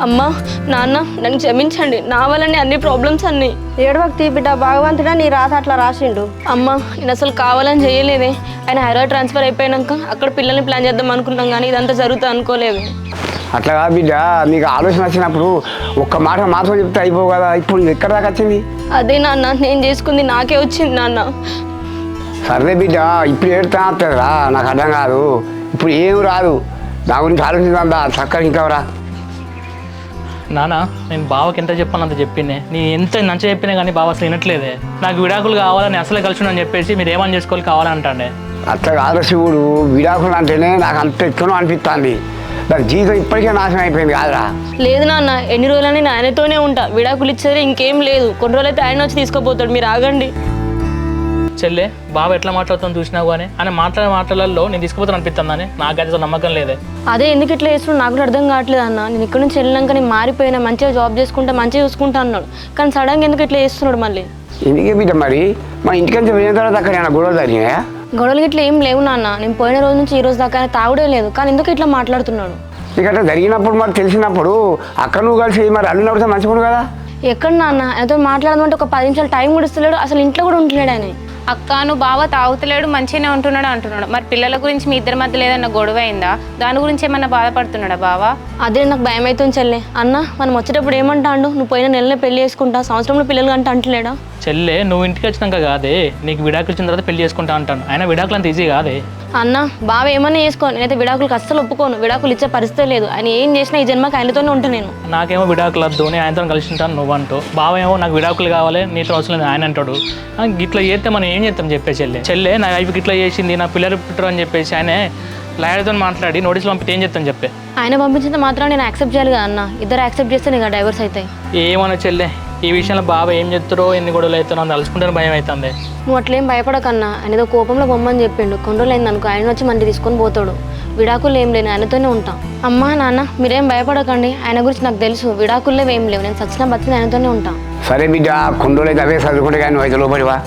అమ్మా నాన్న నన్ను క్షమించండి, నా వల్లనే అన్ని ప్రాబ్లమ్స్ అన్నీ. ఏడవక్తి బిడ్డ, భగవంతుడా నీ రాత అట్లా రాసిండు. అమ్మ నేను అసలు కావాలని చేయలేదే. ఆయన హైదరాబాద్ ట్రాన్స్ఫర్ అయిపోయాక అక్కడ పిల్లల్ని ప్లాన్ చేద్దాం అనుకున్నాం, కానీ ఇదంతా జరుగుతా అనుకోలేదు. అట్లా కాదు బిడ్డ, నీకు ఆలోచన వచ్చినప్పుడు ఒక్క మాట మాత్రం చెప్తే అయిపోవు కదా. ఇప్పుడు ఎక్కడ దాకా వచ్చింది? అదే నాన్న, నేను చేసుకుంది నాకే వచ్చింది నాన్న. సర్లే బిడ్డ, ఇప్పుడు ఏడుతా వస్తుందిరా, నాకు అర్థం కాదు. ఇప్పుడు ఏం రాదు, నా గురించి ఆలోచించా చక్కగా ఇంకా రా. నాన్న నేను బావకి ఎంత చెప్పాను అంత చెప్పిందే. నీ ఎంత మంచి చెప్పినా కానీ బావ అసలు వినట్లేదే. నాకు విడాకులు కావాలని అసలే కలిసి అని చెప్పేసి మీరు ఏమని చేసుకోవాలి కావాలంటాండే. అట్లా కాదు శివుడు, విడాకులు అంటేనే నాకు అంత ఎత్తునో అనిపిస్తుంది. దాని జీవితం ఇప్పటికే నాశనం అయిపోయింది కాదురా. లేదు నాన్న, ఎన్ని రోజులని నేను ఆయనతోనే ఉంటా. విడాకులు ఇచ్చేది ఇంకేం లేదు. కొన్ని రోజులు అయితే ఆయన వచ్చి తీసుకోపోతాడు, మీరు ఆగండి. చెల్లె బావ ఎట్లా మాట్లాడుతాను చూసినావు కానీ ఆయన మాట్లాడే మాటలలో నేను తీసుకుపోతాను అనిపిస్తుందని నాకైతే నమ్మకం లేదే. అదే ఎందుకు ఇట్లా చేస్తున్నాడు నాకు కూడా అర్థం కావట్లేదు అన్న. నేను ఇక్కడ నుంచి వెళ్ళినాక నేను మారిపోయినా, మంచిగా జాబ్ చేసుకుంటా, మంచిగా చూసుకుంటా అన్నాడు. కానీ సడన్గా ఎందుకు ఇట్లా చేస్తున్నాడు మళ్ళీ? ఎందుకే బిడ్డ మరి మన ఇంటికంటే వెళ్ళిన తర్వాత అక్కడ ఏమైనా గొడవలు జరిగినాయా? గొడవలు ఇట్లా ఏం లేవు నాన్న. నేను పోయిన రోజు నుంచి ఈ రోజు దాకా ఆయన తాగుడే లేదు. కానీ ఎందుకు ఇట్లా మాట్లాడుతున్నాడు? నీకు అట్లా జరిగినప్పుడు మరి తెలిసినప్పుడు అక్కడ నువ్వు కలిసి మరి అల్లునప్పుడు మంచిగా కదా. ఎక్కడ నాన్న, ఆయనతో మాట్లాడమంటే ఒక 10 నిమిషాలు టైం కూడా ఇస్తలేడు. అసలు ఇంట్లో కూడా ఉంటలేడు ఆయన. అక్క నువ్వు బావ తాగుతలేడు మంచిగానే అంటున్నాడు. మరి పిల్లల గురించి మీ ఇద్దరి మధ్య ఏదన్నా గొడవ అయిందా? దాని గురించి ఏమన్నా బాధపడుతున్నాడా బావా? అదే నాకు భయం అవుతుంది చెల్లె. అన్న మనం వచ్చేటప్పుడు ఏమంటాడు, నువ్వు పోయిన నెలనే పెళ్లి చేసుకుంటా, సంవత్సరంలో పిల్లలు అంటే అంటలేడా? చెల్లె నువ్వు ఇంటికి వచ్చినాక కాదే, నీకు విడాకులు ఇచ్చిన తర్వాత పెళ్లి చేసుకుంటా అంటాను. ఆయన విడాకులు అంత ఈజీ కాదే. అన్న బావ ఏమన్నా చేసుకోను, నేనైతే విడాకులకు అస్సలు ఒప్పుకోను. విడాకులు ఇచ్చే పరిస్థితి లేదు. ఆయన ఏం చేసినా ఈ జన్మకి ఆయనతోనే ఉంటాను నేను. నాకేమో విడాకులు వద్దు, నేను ఆయనతో కలిసి ఉంటాను నువ్వు అంటూ. బావ ఏమో నాకు విడాకులు కావాలి, నీతో అవసరం లేదు ఆయన అంటాడు. ఇట్లా చేస్తే మనం ఏం చేస్తాం చెప్పే చెల్లె నా వైపుకి ఇట్లా చేసింది, నా పిల్లలు పుట్టరు అని చెప్పేసి ఆయన లాయర్తో మాట్లాడి నోటీసులు పంపితే ఏం చెప్తాను చెప్పే. ఆయన పంపించిన మాత్రం నేను యాక్సెప్ట్ చేయాలి కదా అన్న. ఇద్దరు యాక్సెప్ట్ చేస్తే నీకు డైవర్స్ అవుతాయి. ఏమన్నా చెల్లె ఈ విషయంలో బావ ఏం చెప్తారో, ఎన్ని గొడవలు అవుతారో అని తలుచుకుంటే భయం అవుతుంది. నువ్వు అట్లేం భయపడకన్నా. ఆయన ఏదో కోపంలో బొమ్మని చెప్పిండు. కొన్ని రోజులు అయింది అనుకో, ఆయన వచ్చి మంది తీసుకొని పోతాడు. విడాకులు ఏం లేవు, ఆయనతోనే ఉంటాం. అమ్మా నాన్న మీరేం భయపడకండి, ఆయన గురించి నాకు తెలుసు. విడాకుల్లో ఏం లేవు, నేను సచిన బతికి ఆయనతోనే ఉంటాను. సరే బిడ్డ, కొన్ని రోజులు అయితే అవే చదువుకుంటే కానీ నువ్వు అయితే లోపలివా.